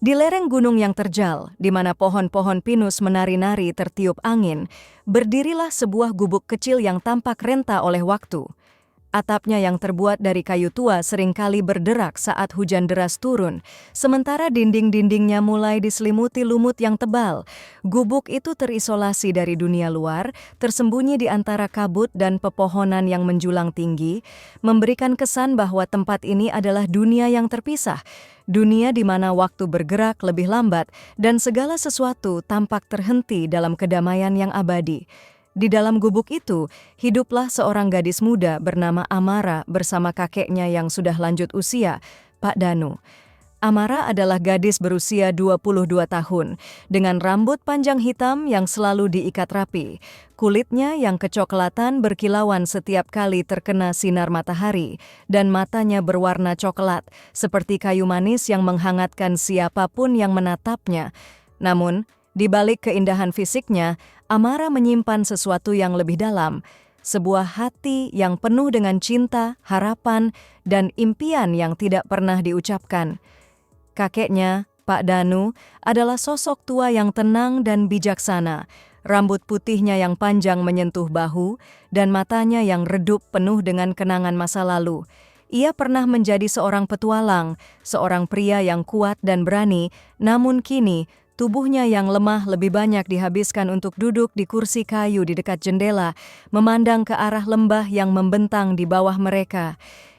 Di lereng gunung yang terjal, di mana pohon-pohon pinus menari-nari tertiup angin, berdirilah sebuah gubuk kecil yang tampak renta oleh waktu. Atapnya yang terbuat dari kayu tua seringkali berderak saat hujan deras turun, sementara dinding-dindingnya mulai diselimuti lumut yang tebal. Gubuk itu terisolasi dari dunia luar, tersembunyi di antara kabut dan pepohonan yang menjulang tinggi, memberikan kesan bahwa tempat ini adalah dunia yang terpisah, dunia di mana waktu bergerak lebih lambat dan segala sesuatu tampak terhenti dalam kedamaian yang abadi. Di dalam gubuk itu, hiduplah seorang gadis muda bernama Amara bersama kakeknya yang sudah lanjut usia, Pak Danu. Amara adalah gadis berusia 22 tahun, dengan rambut panjang hitam yang selalu diikat rapi. Kulitnya yang kecoklatan berkilauan setiap kali terkena sinar matahari, dan matanya berwarna coklat, seperti kayu manis yang menghangatkan siapapun yang menatapnya. Namun, di balik keindahan fisiknya, Amara menyimpan sesuatu yang lebih dalam, sebuah hati yang penuh dengan cinta, harapan, dan impian yang tidak pernah diucapkan. Kakeknya, Pak Danu, adalah sosok tua yang tenang dan bijaksana. Rambut putihnya yang panjang menyentuh bahu, dan matanya yang redup penuh dengan kenangan masa lalu. Ia pernah menjadi seorang petualang, seorang pria yang kuat dan berani, namun kini, tubuhnya yang lemah lebih banyak dihabiskan untuk duduk di kursi kayu di dekat jendela, memandang ke arah lembah yang membentang di bawah mereka.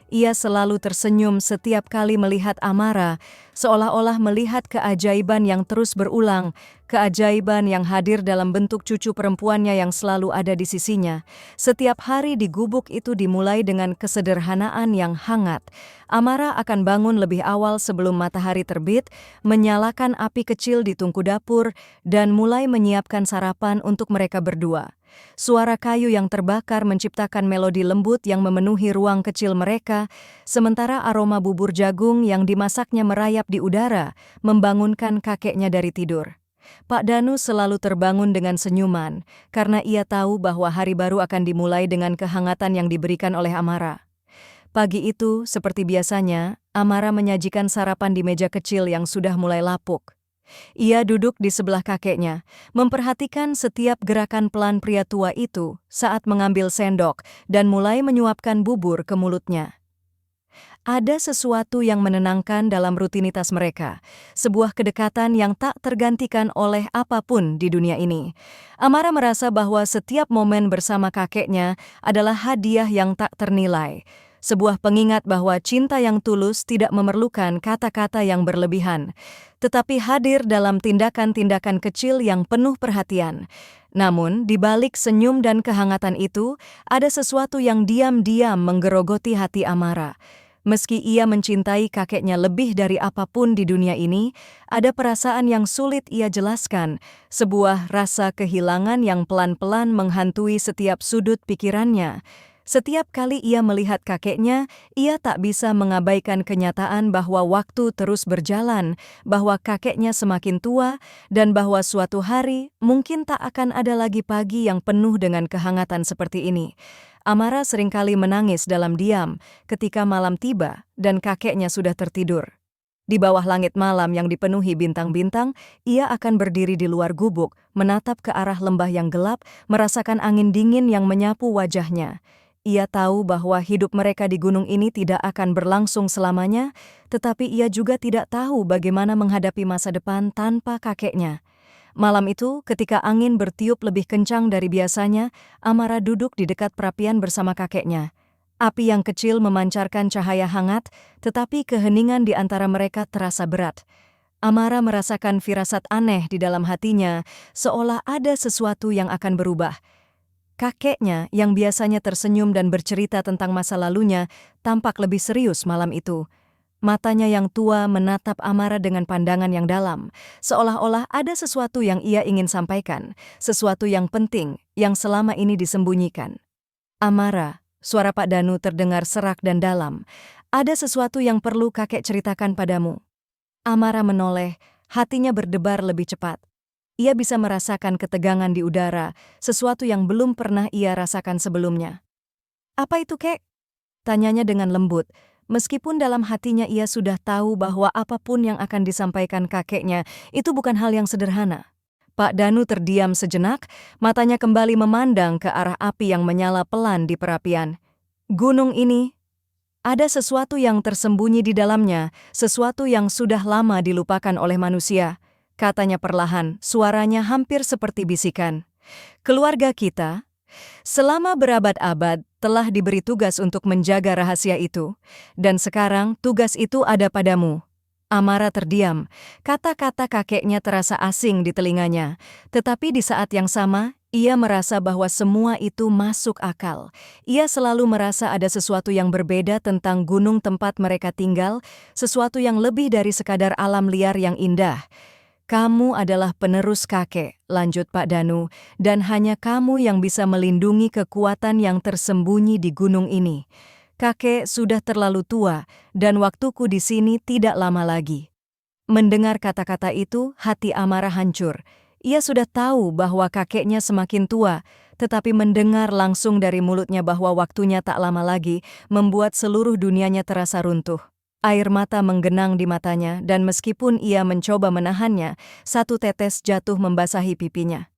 Ia selalu tersenyum setiap kali melihat Amara, seolah-olah melihat keajaiban yang terus berulang, keajaiban yang hadir dalam bentuk cucu perempuannya yang selalu ada di sisinya. Setiap hari di gubuk itu dimulai dengan kesederhanaan yang hangat. Amara akan bangun lebih awal sebelum matahari terbit, menyalakan api kecil di tungku dapur, dan mulai menyiapkan sarapan untuk mereka berdua. Suara kayu yang terbakar menciptakan melodi lembut yang memenuhi ruang kecil mereka, sementara aroma bubur jagung yang dimasaknya merayap di udara, membangunkan kakeknya dari tidur. Pak Danu selalu terbangun dengan senyuman, karena ia tahu bahwa hari baru akan dimulai dengan kehangatan yang diberikan oleh Amara. Pagi itu, seperti biasanya, Amara menyajikan sarapan di meja kecil yang sudah mulai lapuk. Ia duduk di sebelah kakeknya, memperhatikan setiap gerakan pelan pria tua itu saat mengambil sendok dan mulai menyuapkan bubur ke mulutnya. Ada sesuatu yang menenangkan dalam rutinitas mereka, sebuah kedekatan yang tak tergantikan oleh apapun di dunia ini. Amara merasa bahwa setiap momen bersama kakeknya adalah hadiah yang tak ternilai. Sebuah pengingat bahwa cinta yang tulus tidak memerlukan kata-kata yang berlebihan, tetapi hadir dalam tindakan-tindakan kecil yang penuh perhatian. Namun, di balik senyum dan kehangatan itu, ada sesuatu yang diam-diam menggerogoti hati Amara. Meski ia mencintai kakeknya lebih dari apapun di dunia ini, ada perasaan yang sulit ia jelaskan, sebuah rasa kehilangan yang pelan-pelan menghantui setiap sudut pikirannya. Setiap kali ia melihat kakeknya, ia tak bisa mengabaikan kenyataan bahwa waktu terus berjalan, bahwa kakeknya semakin tua, dan bahwa suatu hari mungkin tak akan ada lagi pagi yang penuh dengan kehangatan seperti ini. Amara seringkali menangis dalam diam ketika malam tiba dan kakeknya sudah tertidur. Di bawah langit malam yang dipenuhi bintang-bintang, ia akan berdiri di luar gubuk, menatap ke arah lembah yang gelap, merasakan angin dingin yang menyapu wajahnya. Ia tahu bahwa hidup mereka di gunung ini tidak akan berlangsung selamanya, tetapi ia juga tidak tahu bagaimana menghadapi masa depan tanpa kakeknya. Malam itu, ketika angin bertiup lebih kencang dari biasanya, Amara duduk di dekat perapian bersama kakeknya. Api yang kecil memancarkan cahaya hangat, tetapi keheningan di antara mereka terasa berat. Amara merasakan firasat aneh di dalam hatinya, seolah ada sesuatu yang akan berubah. Kakeknya yang biasanya tersenyum dan bercerita tentang masa lalunya tampak lebih serius malam itu. Matanya yang tua menatap Amara dengan pandangan yang dalam, seolah-olah ada sesuatu yang ia ingin sampaikan, sesuatu yang penting yang selama ini disembunyikan. Amara, suara Pak Danu terdengar serak dan dalam. Ada sesuatu yang perlu kakek ceritakan padamu. Amara menoleh, hatinya berdebar lebih cepat. Ia bisa merasakan ketegangan di udara, sesuatu yang belum pernah ia rasakan sebelumnya. "Apa itu, Kek?" tanyanya dengan lembut, meskipun dalam hatinya ia sudah tahu bahwa apapun yang akan disampaikan kakeknya itu bukan hal yang sederhana. Pak Danu terdiam sejenak, matanya kembali memandang ke arah api yang menyala pelan di perapian. Gunung ini, ada sesuatu yang tersembunyi di dalamnya, sesuatu yang sudah lama dilupakan oleh manusia, katanya perlahan, suaranya hampir seperti bisikan. Keluarga kita, selama berabad-abad, telah diberi tugas untuk menjaga rahasia itu, dan sekarang tugas itu ada padamu. Amara terdiam, kata-kata kakeknya terasa asing di telinganya, tetapi di saat yang sama, ia merasa bahwa semua itu masuk akal. Ia selalu merasa ada sesuatu yang berbeda tentang gunung tempat mereka tinggal, sesuatu yang lebih dari sekadar alam liar yang indah. Kamu adalah penerus kakek, lanjut Pak Danu, dan hanya kamu yang bisa melindungi kekuatan yang tersembunyi di gunung ini. Kakek sudah terlalu tua, dan waktuku di sini tidak lama lagi. Mendengar kata-kata itu, hati Amara hancur. Ia sudah tahu bahwa kakeknya semakin tua, tetapi mendengar langsung dari mulutnya bahwa waktunya tak lama lagi membuat seluruh dunianya terasa runtuh. Air mata menggenang di matanya dan meskipun ia mencoba menahannya, satu tetes jatuh membasahi pipinya.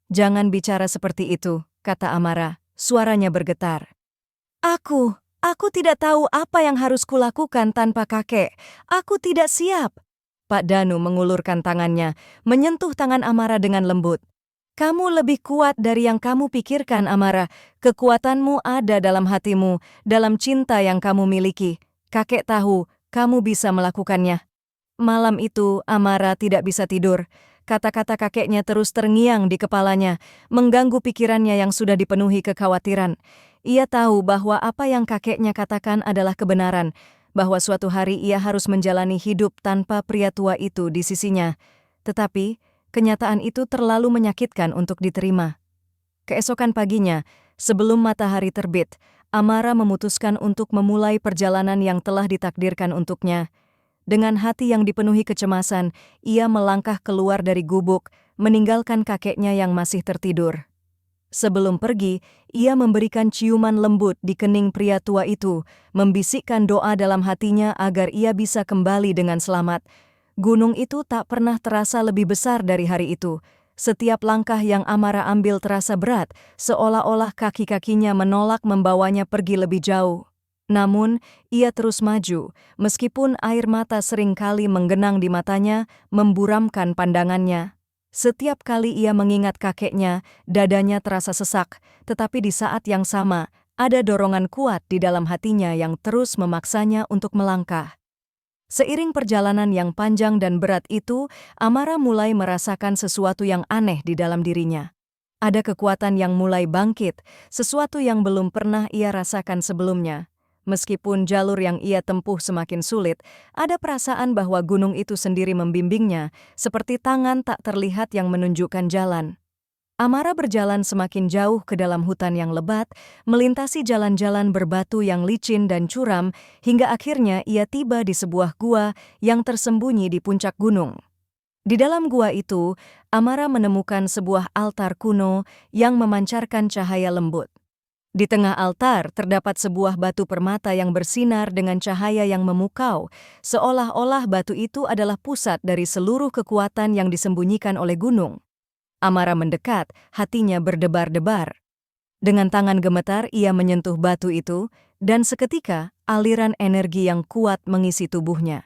Jangan bicara seperti itu, kata Amara, suaranya bergetar. Aku tidak tahu apa yang harus kulakukan tanpa kakek. Aku tidak siap. Pak Danu mengulurkan tangannya, menyentuh tangan Amara dengan lembut. Kamu lebih kuat dari yang kamu pikirkan, Amara. Kekuatanmu ada dalam hatimu, dalam cinta yang kamu miliki. Kakek tahu, kamu bisa melakukannya. Malam itu, Amara tidak bisa tidur. Kata-kata kakeknya terus terngiang di kepalanya, mengganggu pikirannya yang sudah dipenuhi kekhawatiran. Ia tahu bahwa apa yang kakeknya katakan adalah kebenaran, bahwa suatu hari ia harus menjalani hidup tanpa pria tua itu di sisinya. Tetapi, kenyataan itu terlalu menyakitkan untuk diterima. Keesokan paginya, sebelum matahari terbit, Amara memutuskan untuk memulai perjalanan yang telah ditakdirkan untuknya. Dengan hati yang dipenuhi kecemasan, ia melangkah keluar dari gubuk, meninggalkan kakeknya yang masih tertidur. Sebelum pergi, ia memberikan ciuman lembut di kening pria tua itu, membisikkan doa dalam hatinya agar ia bisa kembali dengan selamat. Gunung itu tak pernah terasa lebih besar dari hari itu. Setiap langkah yang Amara ambil terasa berat, seolah-olah kaki-kakinya menolak membawanya pergi lebih jauh. Namun, ia terus maju, meskipun air mata seringkali menggenang di matanya, memburamkan pandangannya. Setiap kali ia mengingat kakeknya, dadanya terasa sesak, tetapi di saat yang sama, ada dorongan kuat di dalam hatinya yang terus memaksanya untuk melangkah. Seiring perjalanan yang panjang dan berat itu, Amara mulai merasakan sesuatu yang aneh di dalam dirinya. Ada kekuatan yang mulai bangkit, sesuatu yang belum pernah ia rasakan sebelumnya. Meskipun jalur yang ia tempuh semakin sulit, ada perasaan bahwa gunung itu sendiri membimbingnya, seperti tangan tak terlihat yang menunjukkan jalan. Amara berjalan semakin jauh ke dalam hutan yang lebat, melintasi jalan-jalan berbatu yang licin dan curam, hingga akhirnya ia tiba di sebuah gua yang tersembunyi di puncak gunung. Di dalam gua itu, Amara menemukan sebuah altar kuno yang memancarkan cahaya lembut. Di tengah altar terdapat sebuah batu permata yang bersinar dengan cahaya yang memukau, seolah-olah batu itu adalah pusat dari seluruh kekuatan yang disembunyikan oleh gunung. Amara mendekat, hatinya berdebar-debar. Dengan tangan gemetar ia menyentuh batu itu, dan seketika aliran energi yang kuat mengisi tubuhnya.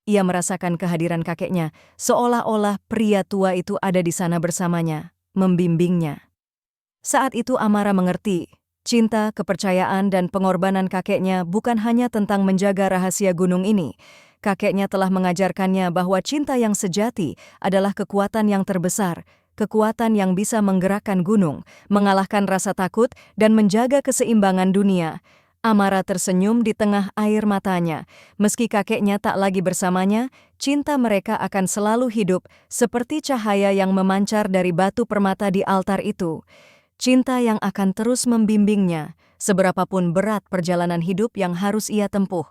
Ia merasakan kehadiran kakeknya, seolah-olah pria tua itu ada di sana bersamanya, membimbingnya. Saat itu Amara mengerti. Cinta, kepercayaan, dan pengorbanan kakeknya bukan hanya tentang menjaga rahasia gunung ini. Kakeknya telah mengajarkannya bahwa cinta yang sejati adalah kekuatan yang terbesar, kekuatan yang bisa menggerakkan gunung, mengalahkan rasa takut, dan menjaga keseimbangan dunia. Amara tersenyum di tengah air matanya. Meski kakeknya tak lagi bersamanya, cinta mereka akan selalu hidup, seperti cahaya yang memancar dari batu permata di altar itu. Cinta yang akan terus membimbingnya, seberapapun berat perjalanan hidup yang harus ia tempuh.